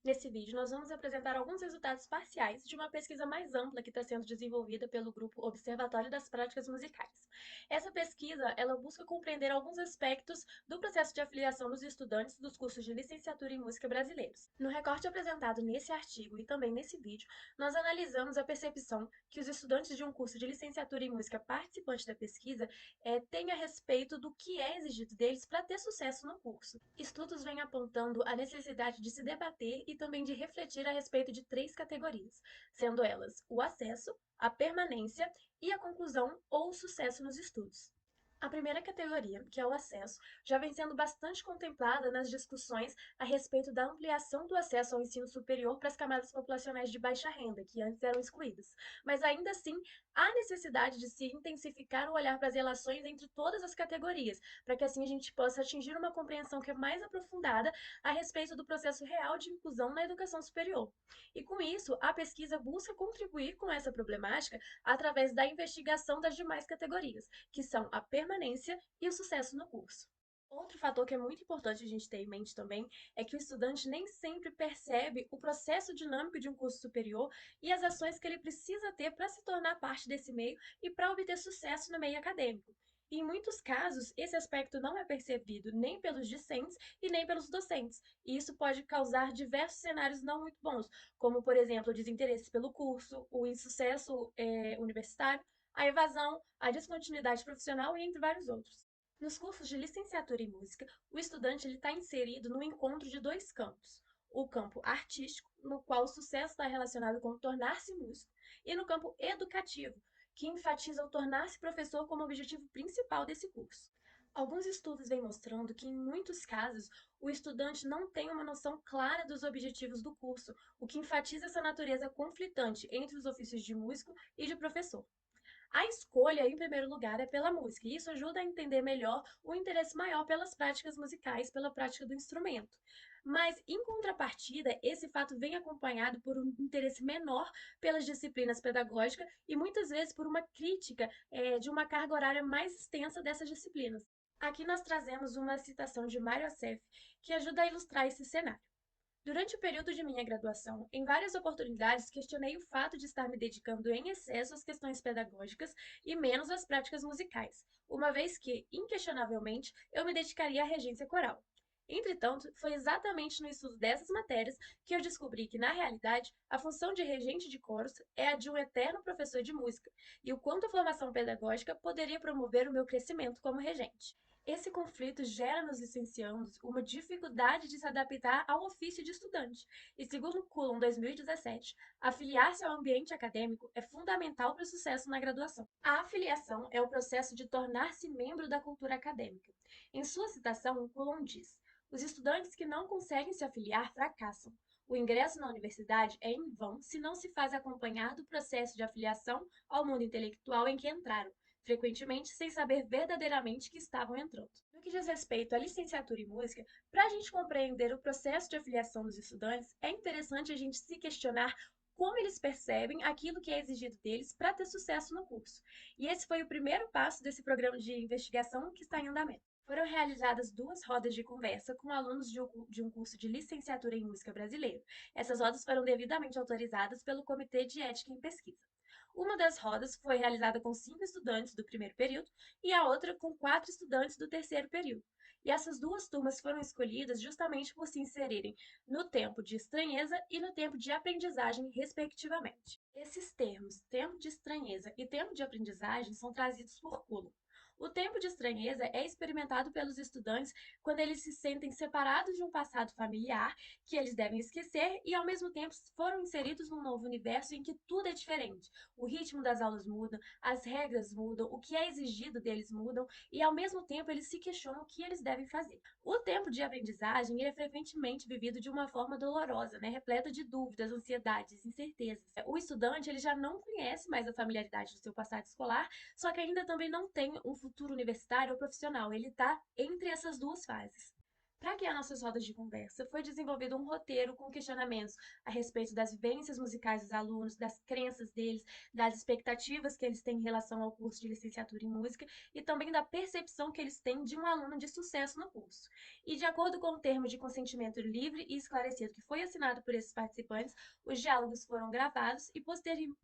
Nesse vídeo, nós vamos apresentar alguns resultados parciais de uma pesquisa mais ampla que está sendo desenvolvida pelo grupo Observatório das Práticas Musicais. Essa pesquisa, ela busca compreender alguns aspectos do processo de afiliação dos estudantes dos cursos de licenciatura em música brasileiros. No recorte apresentado nesse artigo e também nesse vídeo, nós analisamos a percepção que os estudantes de um curso de licenciatura em música participante da pesquisa têm a respeito do que é exigido deles para ter sucesso no curso. Estudos vêm apontando a necessidade de se debater e também de refletir a respeito de três categorias, sendo elas o acesso, a permanência e a conclusão ou o sucesso nos estudos. A primeira categoria, que é o acesso, já vem sendo bastante contemplada nas discussões a respeito da ampliação do acesso ao ensino superior para as camadas populacionais de baixa renda, que antes eram excluídas. Mas ainda assim, há necessidade de se intensificar o olhar para as relações entre todas as categorias, para que assim a gente possa atingir uma compreensão que é mais aprofundada a respeito do processo real de inclusão na educação superior. E com isso, a pesquisa busca contribuir com essa problemática através da investigação das demais categorias, que são a permanência e o sucesso no curso. Outro fator que é muito importante a gente ter em mente também é que o estudante nem sempre percebe o processo dinâmico de um curso superior e as ações que ele precisa ter para se tornar parte desse meio e para obter sucesso no meio acadêmico. E em muitos casos, esse aspecto não é percebido nem pelos discentes e nem pelos docentes, e isso pode causar diversos cenários não muito bons, como, por exemplo, o desinteresse pelo curso, o insucesso universitário, a evasão, a descontinuidade profissional e entre vários outros. Nos cursos de licenciatura em música, o estudante está inserido no encontro de dois campos. O campo artístico, no qual o sucesso está relacionado com tornar-se músico, e no campo educativo, que enfatiza o tornar-se professor como objetivo principal desse curso. Alguns estudos vêm mostrando que, em muitos casos, o estudante não tem uma noção clara dos objetivos do curso, o que enfatiza essa natureza conflitante entre os ofícios de músico e de professor. A escolha, em primeiro lugar, é pela música, e isso ajuda a entender melhor o interesse maior pelas práticas musicais, pela prática do instrumento. Mas, em contrapartida, esse fato vem acompanhado por um interesse menor pelas disciplinas pedagógicas e muitas vezes por uma crítica de uma carga horária mais extensa dessas disciplinas. Aqui nós trazemos uma citação de Mário Assef, que ajuda a ilustrar esse cenário. Durante o período de minha graduação, em várias oportunidades questionei o fato de estar me dedicando em excesso às questões pedagógicas e menos às práticas musicais, uma vez que, inquestionavelmente, eu me dedicaria à regência coral. Entretanto, foi exatamente no estudo dessas matérias que eu descobri que, na realidade, a função de regente de coros é a de um eterno professor de música, e o quanto a formação pedagógica poderia promover o meu crescimento como regente. Esse conflito gera nos licenciandos uma dificuldade de se adaptar ao ofício de estudante, e segundo o Coulon 2017, afiliar-se ao ambiente acadêmico é fundamental para o sucesso na graduação. A afiliação é o processo de tornar-se membro da cultura acadêmica. Em sua citação, o Coulon diz: os estudantes que não conseguem se afiliar fracassam. O ingresso na universidade é em vão se não se faz acompanhar do processo de afiliação ao mundo intelectual em que entraram, frequentemente sem saber verdadeiramente que estavam entrando. No que diz respeito à licenciatura em música, para a gente compreender o processo de afiliação dos estudantes, é interessante a gente se questionar como eles percebem aquilo que é exigido deles para ter sucesso no curso. E esse foi o primeiro passo desse programa de investigação que está em andamento. Foram realizadas duas rodas de conversa com alunos de um curso de licenciatura em música brasileiro. Essas rodas foram devidamente autorizadas pelo Comitê de Ética em Pesquisa. Uma das rodas foi realizada com 5 estudantes do primeiro período e a outra com 4 estudantes do terceiro período. E essas duas turmas foram escolhidas justamente por se inserirem no tempo de estranheza e no tempo de aprendizagem, respectivamente. Esses termos, tempo de estranheza e tempo de aprendizagem, são trazidos por Coulon. O tempo de estranheza é experimentado pelos estudantes quando eles se sentem separados de um passado familiar que eles devem esquecer e, ao mesmo tempo, foram inseridos num novo universo em que tudo é diferente. O ritmo das aulas muda, as regras mudam, o que é exigido deles mudam e, ao mesmo tempo, eles se questionam o que eles devem fazer. O tempo de aprendizagem é frequentemente vivido de uma forma dolorosa, né? Repleta de dúvidas, ansiedades, incertezas. O estudante ele já não conhece mais a familiaridade do seu passado escolar, só que ainda também não tem um futuro universitário ou profissional. Ele está entre essas duas fases. Para guiar nossas rodas de conversa, foi desenvolvido um roteiro com questionamentos a respeito das vivências musicais dos alunos, das crenças deles, das expectativas que eles têm em relação ao curso de licenciatura em música e também da percepção que eles têm de um aluno de sucesso no curso. E de acordo com o termo de consentimento livre e esclarecido que foi assinado por esses participantes, os diálogos foram gravados e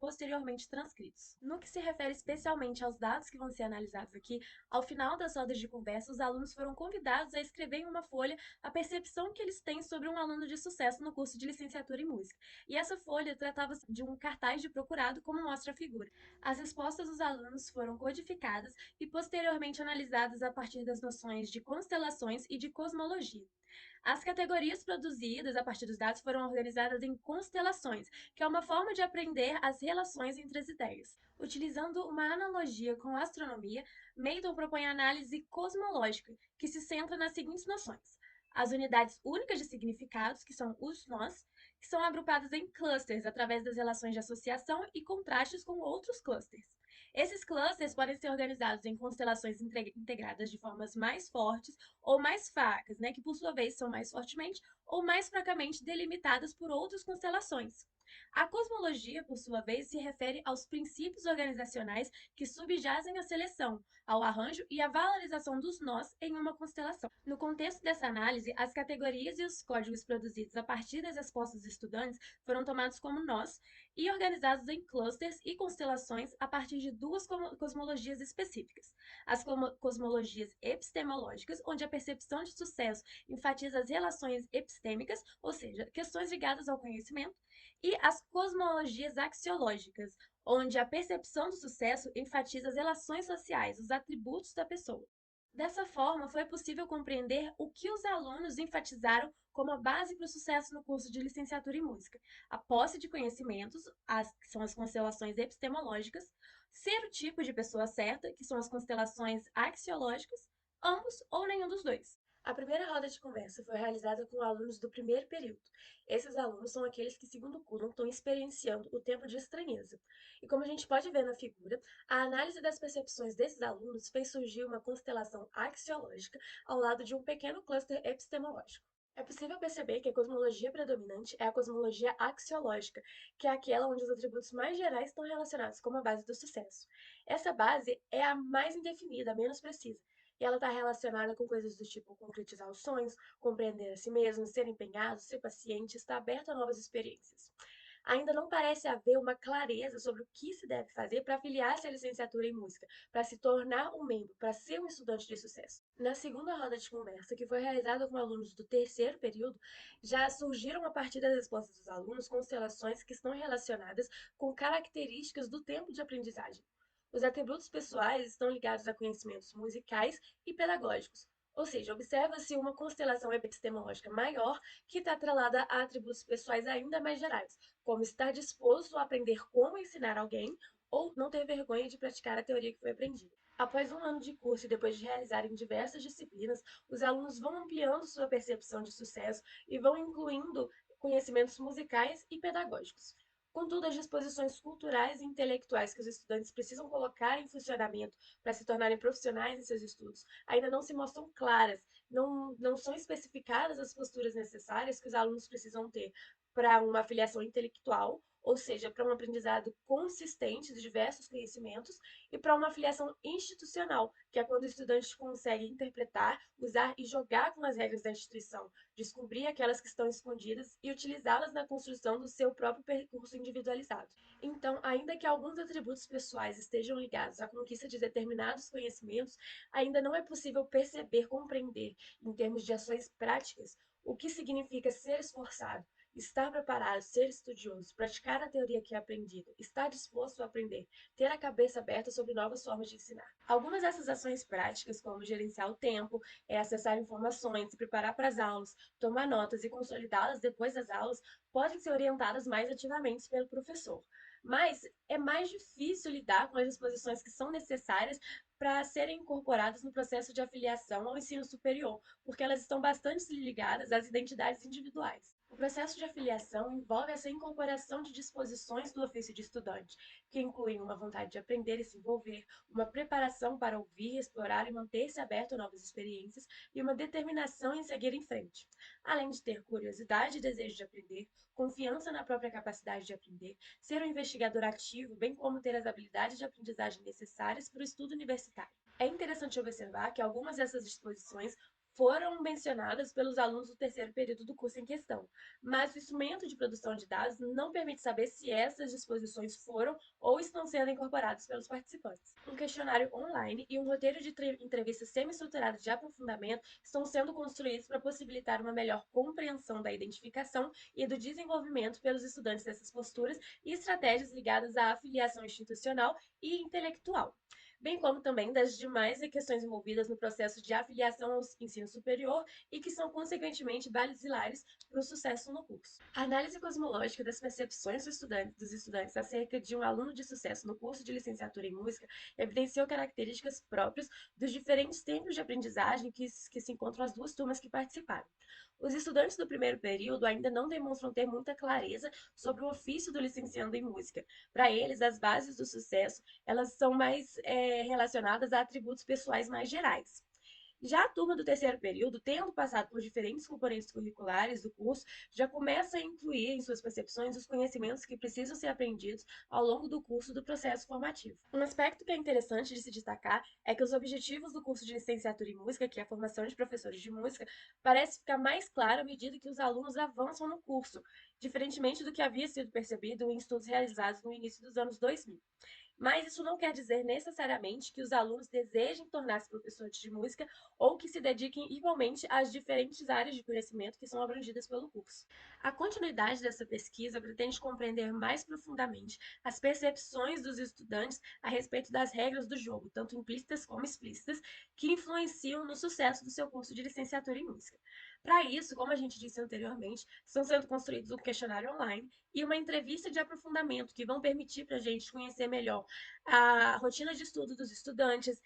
posteriormente transcritos. No que se refere especialmente aos dados que vão ser analisados aqui, ao final das rodas de conversa, os alunos foram convidados a escrever em uma folha a percepção que eles têm sobre um aluno de sucesso no curso de licenciatura em música. E essa folha tratava de um cartaz de procurado, como mostra a figura. As respostas dos alunos foram codificadas e posteriormente analisadas a partir das noções de constelações e de cosmologia. As categorias produzidas a partir dos dados foram organizadas em constelações, que é uma forma de aprender as relações entre as ideias. Utilizando uma analogia com a astronomia, Mason propõe a análise cosmológica, que se centra nas seguintes noções: as unidades únicas de significados, que são os nós, que são agrupadas em clusters através das relações de associação e contrastes com outros clusters. Esses clusters podem ser organizados em constelações integradas de formas mais fortes ou mais fracas, né, que por sua vez são mais fortemente ou mais fracamente delimitadas por outras constelações. A cosmologia, por sua vez, se refere aos princípios organizacionais que subjazem à seleção, ao arranjo e à valorização dos nós em uma constelação. No contexto dessa análise, as categorias e os códigos produzidos a partir das respostas dos estudantes foram tomados como nós e organizados em clusters e constelações a partir de duas cosmologias específicas: as cosmologias epistemológicas, onde a percepção de sucesso enfatiza as relações epistêmicas, ou seja, questões ligadas ao conhecimento, e as cosmologias axiológicas, onde a percepção do sucesso enfatiza as relações sociais, os atributos da pessoa. Dessa forma, foi possível compreender o que os alunos enfatizaram como a base para o sucesso no curso de licenciatura em música: a posse de conhecimentos, que são as constelações epistemológicas, ser o tipo de pessoa certa, que são as constelações axiológicas, ambos ou nenhum dos dois. A primeira roda de conversa foi realizada com alunos do primeiro período. Esses alunos são aqueles que, segundo Kuhlmann, estão experienciando o tempo de estranheza. E como a gente pode ver na figura, a análise das percepções desses alunos fez surgir uma constelação axiológica ao lado de um pequeno cluster epistemológico. É possível perceber que a cosmologia predominante é a cosmologia axiológica, que é aquela onde os atributos mais gerais estão relacionados com a base do sucesso. Essa base é a mais indefinida, a menos precisa, e ela está relacionada com coisas do tipo concretizar os sonhos, compreender a si mesmo, ser empenhado, ser paciente, estar aberto a novas experiências. Ainda não parece haver uma clareza sobre o que se deve fazer para afiliar-se à licenciatura em música, para se tornar um membro, para ser um estudante de sucesso. Na segunda roda de conversa, que foi realizada com alunos do terceiro período, já surgiram a partir das respostas dos alunos constelações que estão relacionadas com características do tempo de aprendizagem. Os atributos pessoais estão ligados a conhecimentos musicais e pedagógicos, ou seja, observa-se uma constelação epistemológica maior que está atrelada a atributos pessoais ainda mais gerais, como estar disposto a aprender como ensinar alguém ou não ter vergonha de praticar a teoria que foi aprendida. Após um ano de curso e depois de realizarem diversas disciplinas, os alunos vão ampliando sua percepção de sucesso e vão incluindo conhecimentos musicais e pedagógicos. Contudo, as disposições culturais e intelectuais que os estudantes precisam colocar em funcionamento para se tornarem profissionais em seus estudos ainda não se mostram claras, não são especificadas as posturas necessárias que os alunos precisam ter para uma afiliação intelectual, ou seja, para um aprendizado consistente de diversos conhecimentos, e para uma afiliação institucional, que é quando o estudante consegue interpretar, usar e jogar com as regras da instituição, descobrir aquelas que estão escondidas e utilizá-las na construção do seu próprio percurso individualizado. Então, ainda que alguns atributos pessoais estejam ligados à conquista de determinados conhecimentos, ainda não é possível perceber, compreender, em termos de ações práticas, o que significa ser esforçado, estar preparado, ser estudioso, praticar a teoria que é aprendida, estar disposto a aprender, ter a cabeça aberta sobre novas formas de ensinar. Algumas dessas ações práticas, como gerenciar o tempo, acessar informações, se preparar para as aulas, tomar notas e consolidá-las depois das aulas, podem ser orientadas mais ativamente pelo professor. Mas é mais difícil lidar com as disposições que são necessárias para serem incorporadas no processo de afiliação ao ensino superior, porque elas estão bastante ligadas às identidades individuais. O processo de afiliação envolve essa incorporação de disposições do ofício de estudante, que incluem uma vontade de aprender e se envolver, uma preparação para ouvir, explorar e manter-se aberto a novas experiências e uma determinação em seguir em frente. Além de ter curiosidade e desejo de aprender, confiança na própria capacidade de aprender, ser um investigador ativo, bem como ter as habilidades de aprendizagem necessárias para o estudo universitário. É interessante observar que algumas dessas disposições foram mencionadas pelos alunos do terceiro período do curso em questão, mas o instrumento de produção de dados não permite saber se essas disposições foram ou estão sendo incorporadas pelos participantes. Um questionário online e um roteiro de entrevista semi-estruturado de aprofundamento estão sendo construídos para possibilitar uma melhor compreensão da identificação e do desenvolvimento pelos estudantes dessas posturas e estratégias ligadas à afiliação institucional e intelectual, bem como também das demais questões envolvidas no processo de afiliação ao ensino superior e que são, consequentemente, basilares para o sucesso no curso. A análise cosmológica das percepções dos estudantes acerca de um aluno de sucesso no curso de licenciatura em música evidenciou características próprias dos diferentes tempos de aprendizagem que se encontram as duas turmas que participaram. Os estudantes do primeiro período ainda não demonstram ter muita clareza sobre o ofício do licenciando em música. Para eles, as bases do sucesso elas são mais relacionadas a atributos pessoais mais gerais. Já a turma do terceiro período, tendo passado por diferentes componentes curriculares do curso, já começa a incluir em suas percepções os conhecimentos que precisam ser aprendidos ao longo do curso do processo formativo. Um aspecto que é interessante de se destacar é que os objetivos do curso de licenciatura em música, que é a formação de professores de música, parece ficar mais claro à medida que os alunos avançam no curso, diferentemente do que havia sido percebido em estudos realizados no início dos anos 2000. Mas isso não quer dizer necessariamente que os alunos desejem tornar-se professores de música ou que se dediquem igualmente às diferentes áreas de conhecimento que são abrangidas pelo curso. A continuidade dessa pesquisa pretende compreender mais profundamente as percepções dos estudantes a respeito das regras do jogo, tanto implícitas como explícitas, que influenciam no sucesso do seu curso de licenciatura em música. Para isso, como a gente disse anteriormente, estão sendo construídos um questionário online e uma entrevista de aprofundamento que vão permitir para a gente conhecer melhor a rotina de estudo dos estudantes,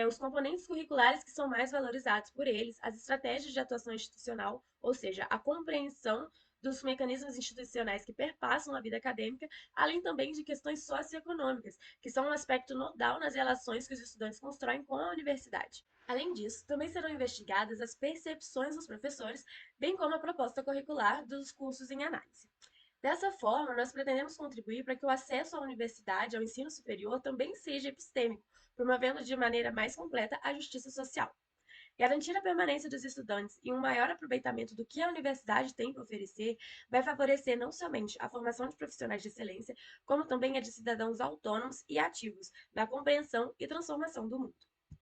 os componentes curriculares que são mais valorizados por eles, as estratégias de atuação institucional, ou seja, a compreensão dos mecanismos institucionais que perpassam a vida acadêmica, além também de questões socioeconômicas, que são um aspecto nodal nas relações que os estudantes constroem com a universidade. Além disso, também serão investigadas as percepções dos professores, bem como a proposta curricular dos cursos em análise. Dessa forma, nós pretendemos contribuir para que o acesso à universidade, ao ensino superior, também seja epistêmico, promovendo de maneira mais completa a justiça social. Garantir a permanência dos estudantes e um maior aproveitamento do que a universidade tem para oferecer vai favorecer não somente a formação de profissionais de excelência, como também a de cidadãos autônomos e ativos na compreensão e transformação do mundo.